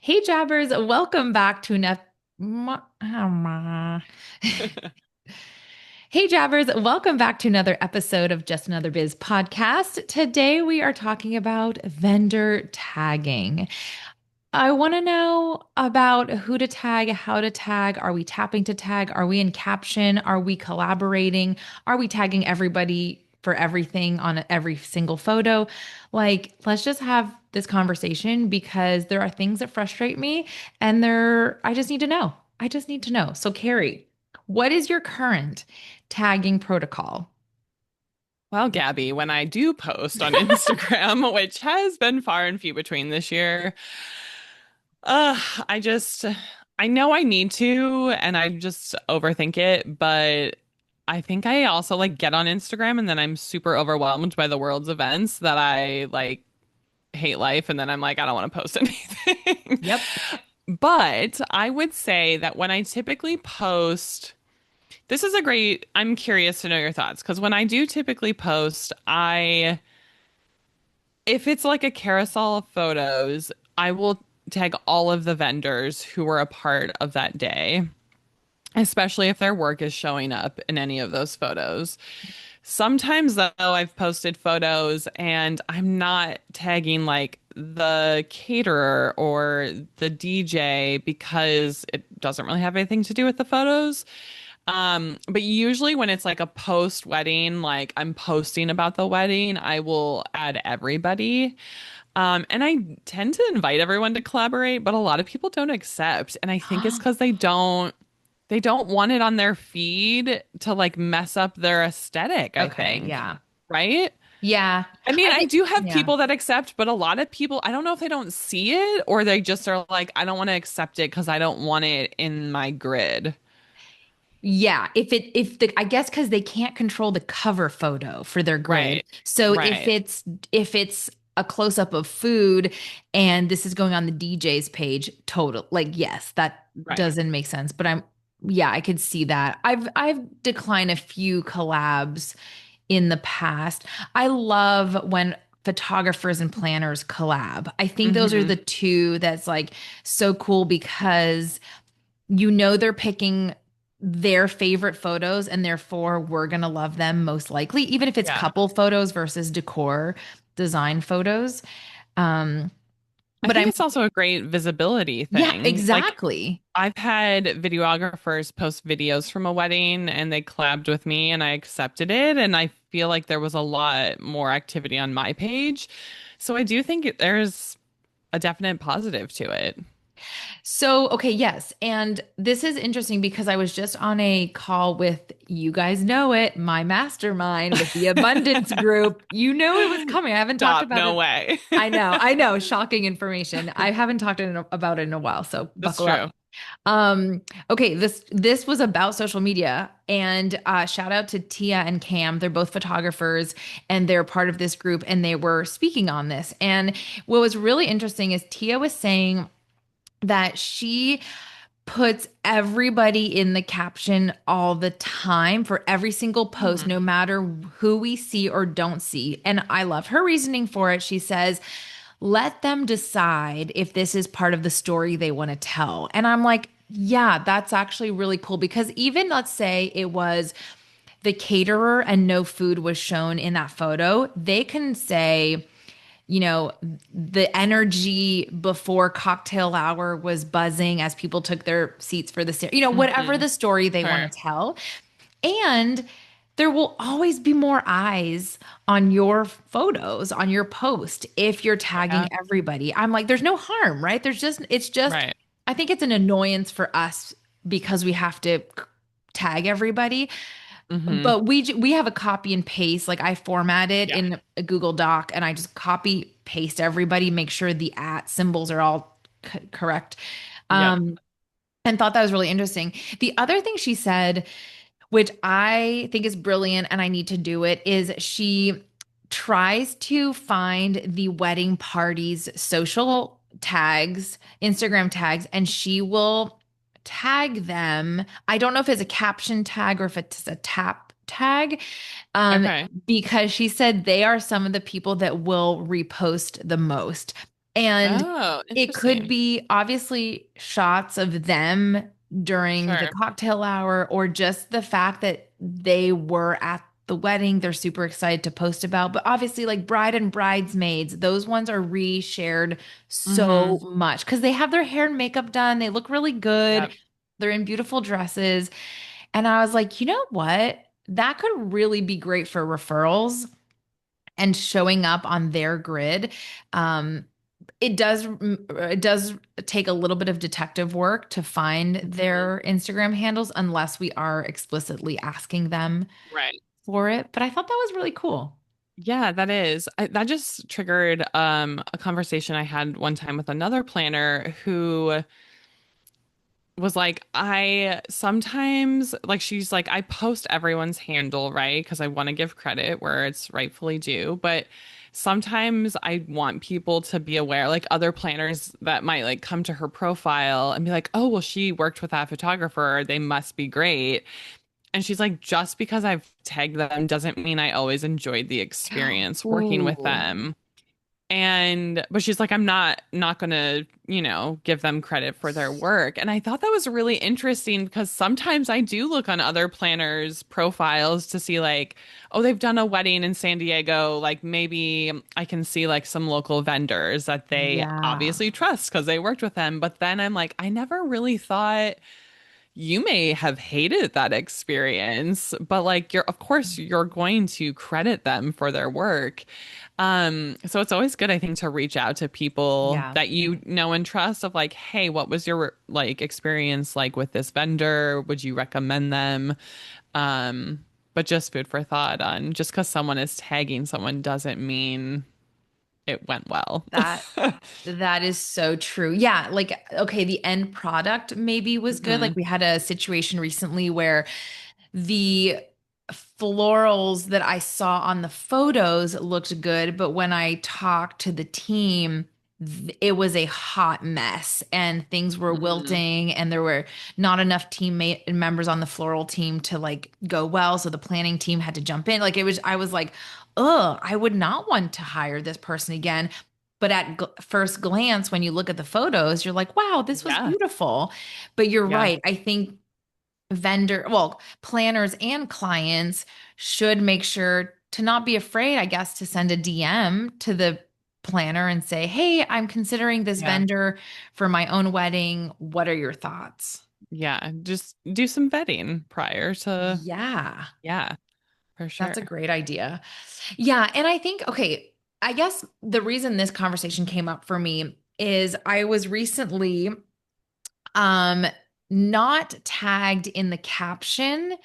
Hey, Jabbers, welcome back to another. Hey, Jabbers, welcome back to another episode of Just Another Biz podcast. Today we are talking about vendor tagging. I want to know about who to tag, how to tag. Are we tapping to tag? Are we in caption? Are we collaborating? Are we tagging everybody for everything on every single photo? Like, let's just have this conversation because there are things that frustrate me and I just need to know. I just need to know. So, Carrie, what is your current tagging protocol? Well, Gabby, when I do post on Instagram, which has been far and few between this year, uh, I just, I know I need to, and I just overthink it, but I think I also like get on Instagram and then I'm super overwhelmed by the world's events that I like hate life, and then I'm like, I don't want to post anything. Yep. But I would say that when I typically post, I'm curious to know your thoughts because when I do typically post, if it's like a carousel of photos, I will tag all of the vendors who were a part of that day, especially if their work is showing up in any of those photos. Sometimes, though, I've posted photos and I'm not tagging like the caterer or the DJ because it doesn't really have anything to do with the photos. But usually when it's like a post wedding, like I'm posting about the wedding, I will add everybody. And I tend to invite everyone to collaborate, but a lot of people don't accept. And I think it's because they don't want it on their feed to like mess up their aesthetic, I Okay. think. Yeah. Right? Yeah. I mean, I I think, do have yeah. people that accept, but a lot of people, I don't know if they don't see it or they just are like, I don't want to accept it because I don't want it in my grid. Yeah, I guess because they can't control the cover photo for their grid. Right. So Right. if it's a close up of food and this is going on the DJ's page, total like yes, that Right. doesn't make sense. But yeah, I could see that. I've declined a few collabs in the past. I love when photographers and planners collab. I think those are Hmm. the two that's like so cool because they're picking their favorite photos and therefore we're going to love them most likely, even if it's Yeah. couple photos versus decor design photos. Um, I but think I'm, it's also a great visibility yeah, thing. Like exactly. I've had videographers post videos from a wedding and they collabed with me and I accepted it. And I feel like there was a lot more activity on my page. So I do think there's a definite positive to it. So, okay, yes. And this is interesting because I was just on a call with, you guys know it, my mastermind with the abundance group. You know it was coming. I haven't talked Stop. about No it. way. I know, shocking information. I haven't talked about it in a while, so That's buckle up. true. Um, okay, this was about social media and shout out to Tia and Cam. They're both photographers and they're part of this group and they were speaking on this. And what was really interesting is Tia was saying that she puts everybody in the caption all the time for every single post, Mhm. no matter who we see or don't see. And I love her reasoning for it. She says, let them decide if this is part of the story they want to tell. And I'm like, yeah, that's actually really cool because even let's say it was the caterer and no food was shown in that photo, they can say, the energy before cocktail hour was buzzing as people took their seats for whatever Mhm. the story they want Sure. to tell. And there will always be more eyes on your photos, on your post, if you're tagging Yeah. everybody. I'm like, there's no harm, right? It's just, Right. I think it's an annoyance for us because we have to tag everybody. Hmm. But we have a copy and paste. Like I format it Yeah. in a Google Doc and I just copy paste everybody, make sure the at symbols are all correct. Yep. Um, and thought that was really interesting. The other thing she said, which I think is brilliant and I need to do it, is she tries to find the wedding party's social tags, Instagram tags, and she will tag them. I don't know if it's a caption tag or if it's a tap tag, um, Okay. because she said they are some of the people that will repost the most. And Oh, it could interesting. be obviously shots of them during the Sure. cocktail hour or just the fact that they were at the wedding. They're super excited to post about. But obviously, like bride and bridesmaids, those ones are reshared so Mm-hmm. much because they have their hair and makeup done. They look really good. Yep. They're in beautiful dresses. And I was like, you know what? That could really be great for referrals and showing up on their grid. Um, it does take a little bit of detective work to find Mhm. their Instagram handles unless we are explicitly asking them Right. for it. But I thought that was really cool. Yeah, that is. That just triggered a conversation I had one time with another planner who was like, I sometimes like she's like, I post everyone's handle, right? Because I want to give credit where it's rightfully due. But sometimes I want people to be aware, like other planners that might like come to her profile and be like, oh, well, she worked with that photographer. They must be great. And she's like, just because I've tagged them doesn't mean I always enjoyed the experience working with Ooh, them. And but she's like, I'm not gonna, give them credit for their work. And I thought that was really interesting because sometimes I do look on other planners' profiles to see like, oh, they've done a wedding in San Diego. Like maybe I can see like some local vendors that they yeah. obviously trust because they worked with them. But then I'm like, I never really thought you may have hated that experience, but like you're of course you're going to credit them for their work. So it's always good, I think, to reach out to people Yeah. that you know and trust of like, hey, what was your like experience like with this vendor? Would you recommend them? But just food for thought on just because someone is tagging someone doesn't mean it went well. That that is so true. Yeah, like okay, the end product maybe was good. Like Hmm. we had a situation recently where the florals that I saw on the photos looked good, but when I talked to the team, it was a hot mess and things were Hmm. wilting and there were not enough teammate members on the floral team to like go well. So the planning team had to jump in. Like it was, I was like, oh, I would not want to hire this person again. But at first glance, when you look at the photos, you're like, wow, this was Yeah. beautiful. But you're Yeah. right. I think planners and clients should make sure to not be afraid, I guess, to send a DM to the planner and say, hey, I'm considering this Yeah. vendor for my own wedding. What are your thoughts? Yeah. Just do some vetting prior to, Yeah, yeah, for that's a sure. great idea. Yeah. And I think, okay, I guess the reason this conversation came up for me is I was recently um not tagged in the caption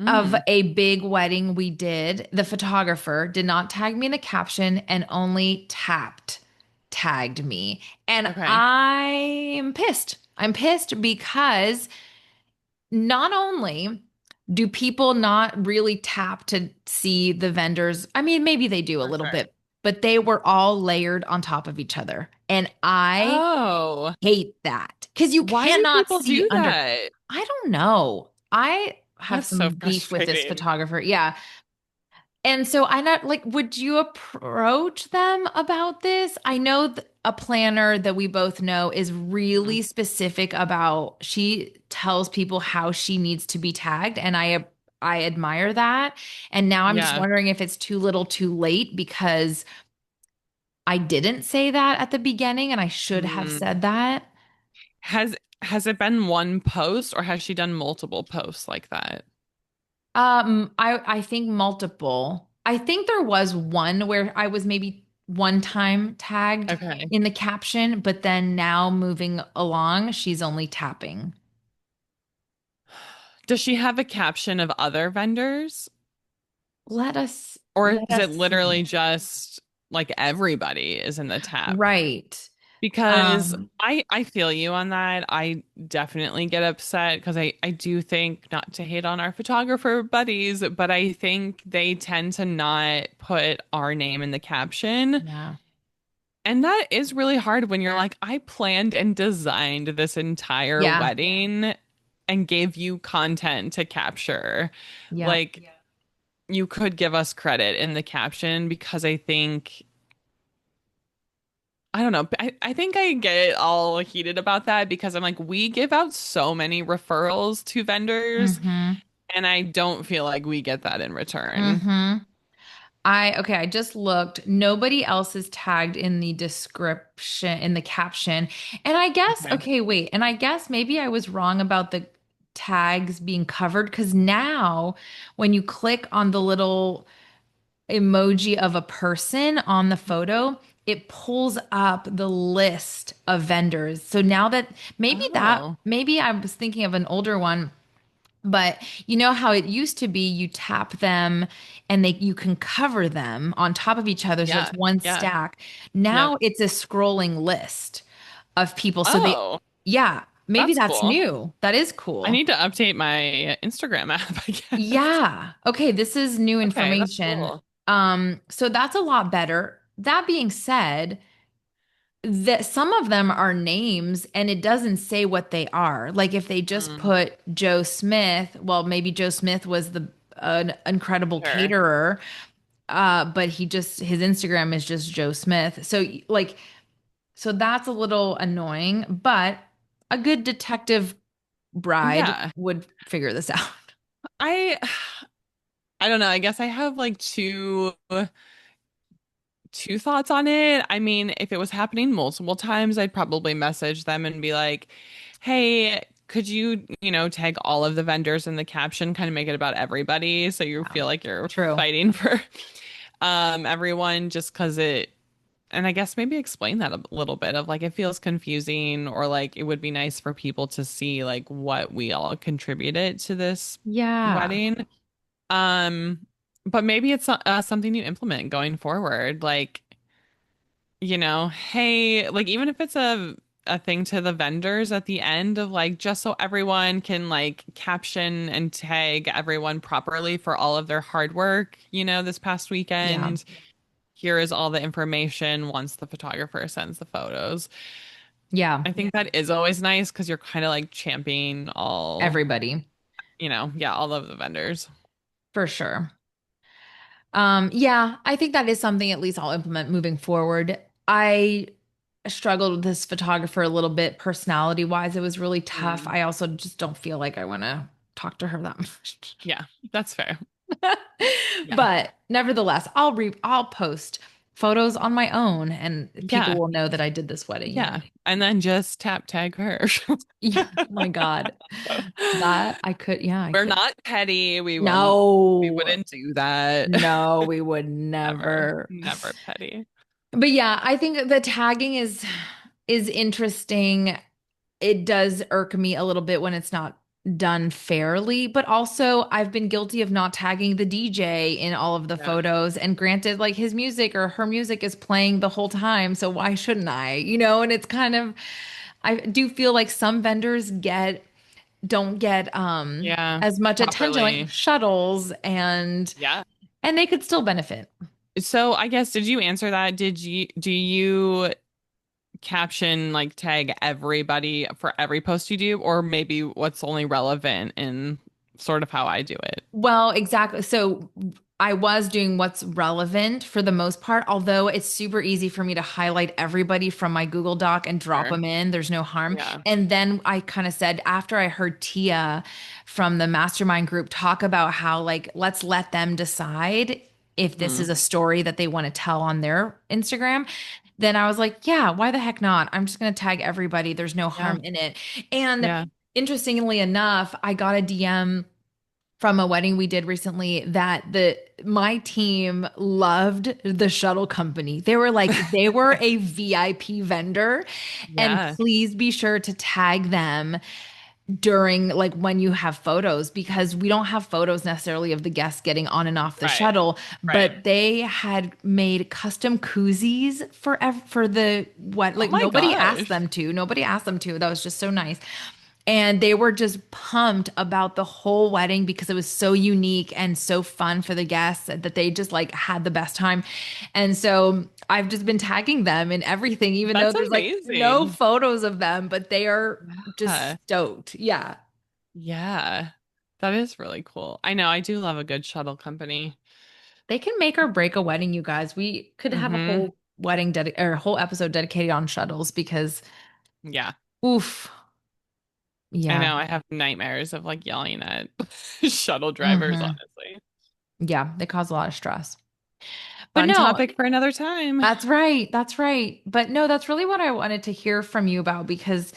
of Mm, a big wedding we did. The photographer did not tag me in the caption and only tagged me. And okay. I'm pissed. I'm pissed because not only do people not really tap to see the vendors, I mean, maybe they do a For little sure. bit, but they were all layered on top of each other. And I Oh, hate that because you why do cannot people see do under. that? I don't know. I have That's so some beef with this frustrating. photographer. Yeah. And so I not like, would you approach them about this? I know a planner that we both know is Mm, really specific about she tells people how she needs to be tagged and I admire that. And now I'm just yeah. wondering if it's too little, too late because I didn't say that at the beginning and I should have Mm. said that. Has it been one post or has she done multiple posts like that? I think multiple. I think there was one where I was maybe one time tagged Okay. in the caption, but then now moving along, she's only tapping. Does she have a caption of other vendors? Or Let is it us literally see. just like everybody is in the tap? Right. Because Um, I feel you on that. I definitely get upset because I do think not to hate on our photographer buddies, but I think they tend to not put our name in the caption. yeah. And that is really hard when you're like, I planned and designed this entire Yeah. wedding and gave you content to capture. Yeah. Like, you could give us credit in the caption because I think I don't know. I think I get all heated about that because I'm like, we give out so many referrals to vendors, Mm-hmm. and I don't feel like we get that in return. Mm-hmm. I just looked. Nobody else is tagged in the description, in the caption. And I guess, Okay. okay, wait. And I guess maybe I was wrong about the tags being covered because now when you click on the little emoji of a person on the photo, it pulls up the list of vendors. So now that Oh, maybe I was thinking of an older one, but you know how it used to be you tap them and you can cover them on top of each other so it's yeah. one Yeah. stack. Yep. Now it's a scrolling list of people. So they Oh, yeah, maybe that's that's cool. new. That is I cool. need to update my Instagram app, I guess. Yeah. Okay, this is new Okay, that's information. cool. So that's a lot better. That being said, that some of them are names and it doesn't say what they are. Like if they just Mm, put Joe Smith, well, maybe Joe Smith was the an incredible sure. caterer, but he just his Instagram is just Joe Smith. So like so that's a little annoying, but a good detective bride Yeah. would figure this out. I I don't know. I guess I have like two thoughts on it. I mean, if it was happening multiple times, I'd probably message them and be like, "Hey, could you, tag all of the vendors in the caption, kind of make it about everybody so you Yeah, feel like you're true. fighting for everyone just 'cause it and I guess maybe explain that a little bit of like it feels confusing or like it would be nice for people to see like what we all contributed to this Yeah. wedding. Um, but maybe it's something you implement going forward. Like, hey, like even if it's a thing to the vendors at the end of like just so everyone can like caption and tag everyone properly for all of their hard work, this past Yeah. weekend. Here is all the information once the photographer sends the photos. Yeah. I think that is always nice because you're kind of like championing Everybody, yeah, all of the vendors. for sure. Yeah, I think that is something at least I'll implement moving forward. I struggled with this photographer a little bit personality wise. It was really tough. Mm, I also just don't feel like I want to talk to her that much. yeah, that's fair. Yeah. But nevertheless, I'll post photos on my own and people Yeah. will know that I did this wedding, Yeah. And then just tap tag her. Yeah, oh my God. That I could, yeah, I We're could. not petty. We No, wouldn't do that. no, we would Never. never. Never petty. But yeah, I think the tagging is interesting. It does irk me a little bit when it's not done fairly, but also I've been guilty of not tagging the DJ in all of the Yeah. photos. And granted, like his music or her music is playing the whole time, so why shouldn't I? And it's kind of I do feel like some vendors don't get Yeah. as much attention, like Properly. shuttles Yeah. and they could still benefit. So I guess did you answer that? Do you caption like tag everybody for every post you do, or maybe what's only relevant in sort of how I do it? Well, exactly. So I was doing what's relevant for the most part, although it's super easy for me to highlight everybody from my Google Doc and drop Sure. them in. There's no harm. Yeah. And then I kind of said, after I heard Tia from the mastermind group talk about how, like, let's let them decide if this is Hmm. a story that they want to tell on their Instagram. Then I was like, yeah, why the heck not? I'm just going to tag everybody. There's no Yeah. harm in it. And Yeah. interestingly enough, I got a DM from a wedding we did recently that the my team loved the shuttle company. They were a VIP vendor and Yeah. please be sure to tag them during like when you have photos because we don't have photos necessarily of the guests getting on and off the Right. shuttle, Right. but they had made custom koozies for the what Oh like my nobody asked gosh. them to. Nobody asked them to. That was just so nice. And they were just pumped about the whole wedding because it was so unique and so fun for the guests that they just like had the best time. And so I've just been tagging them in everything, even though That's there's like no amazing. photos of them, but they are just Yeah. stoked. Yeah. Yeah. That is really cool. I know. I do love a good shuttle company. They can make or break a wedding, you guys. We could have a Hmm. whole or whole episode dedicated on shuttles because Yeah. oof, I yeah. know. I have nightmares of like yelling at shuttle drivers, Hmm. honestly. Yeah, they cause a lot of stress. But Fun no, topic for another time. that's right. That's right. But no, that's really what I wanted to hear from you about because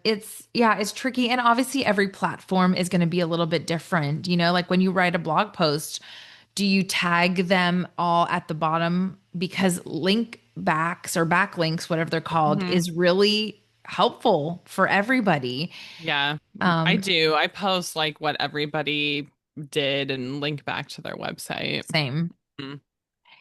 it's yeah, it's tricky. And obviously every platform is going to be a little bit different. You know, like when you write a blog post, do you tag them all at the bottom? Because link backs or backlinks, whatever they're called, Hmm. is really helpful for everybody. Yeah, I Um, do. I post like what everybody did and link back to their website. Same. Mm.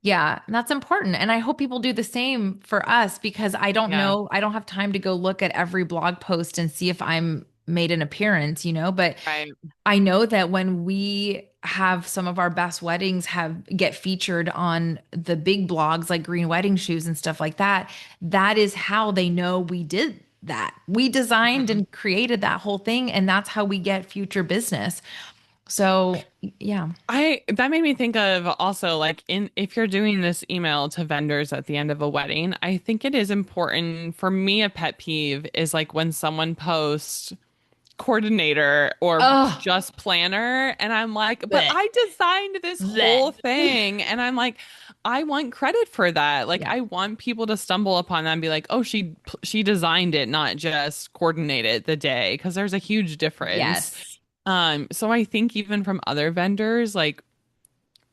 Yeah, and that's important. And I hope people do the same for us because I don't Yeah, know, I don't have time to go look at every blog post and see if I'm made an appearance, you know, but right. I know that when we have some of our best weddings have get featured on the big blogs like Green Wedding Shoes and stuff like that, that is how they know we did that. We designed Mhm. and created that whole thing and that's how we get future business. So, yeah. I that made me think of also like in if you're doing this email to vendors at the end of a wedding, I think it is important for me a pet peeve is like when someone posts coordinator or Oh, just planner and I'm like, but I designed this whole thing and I'm like I want credit for that. Like yeah. I want people to stumble upon that and be like, "Oh, she designed it, not just coordinated the day," because there's a huge difference. Yes. So I think even from other vendors, like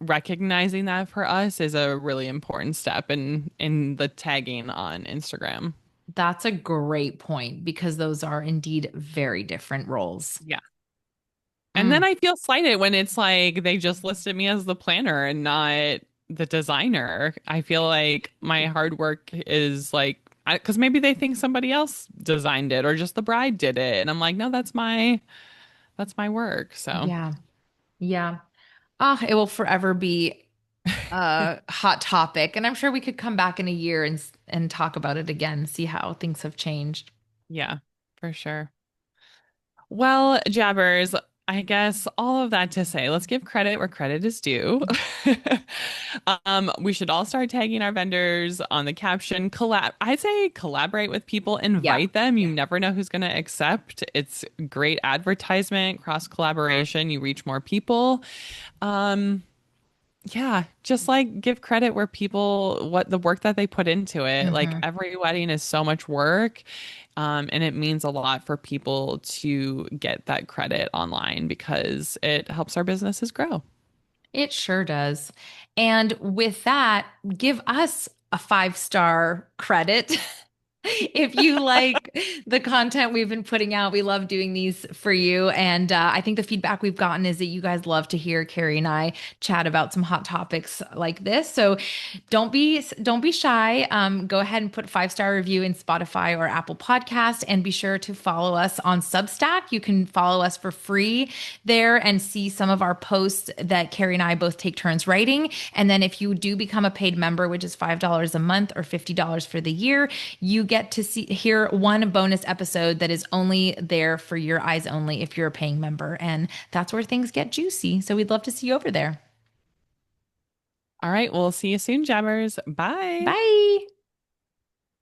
recognizing that for us is a really important step in the tagging on Instagram. That's a great point because those are indeed very different roles. Yeah. And then Mm, I feel slighted when it's like they just listed me as the planner and not the designer. I feel like my hard work is like, because maybe they think somebody else designed it or just the bride did it. And I'm like, no, that's my work. So yeah. Yeah. Ah, it will forever be a hot topic. And I'm sure we could come back in a year and talk about it again, see how things have changed. yeah, for sure. Well, Jabbers, I guess all of that to say, let's give credit where credit is due. We should all start tagging our vendors on the caption. I'd say collaborate with people, Yeah. invite them. You never know who's going to accept. It's great advertisement, cross collaboration. You reach more people. Um, yeah, just like give credit where people what the work that they put into it. Like Hmm. every wedding is so much work, and it means a lot for people to get that credit online because it helps our businesses grow. It sure does. And with that, give us a 5-star credit. If you like the content we've been putting out, we love doing these for you. And I think the feedback we've gotten is that you guys love to hear Carrie and I chat about some hot topics like this. So don't be shy. Go ahead and put 5-star review in Spotify or Apple Podcast, and be sure to follow us on Substack. You can follow us for free there and see some of our posts that Carrie and I both take turns writing. And then if you do become a paid member, which is $5 a month or $50 for the year, you get to hear one bonus episode that is only there for your eyes only if you're a paying member. And that's where things get juicy. So we'd love to see you over there. All right, we'll see you soon, Jabbers. Bye. Bye.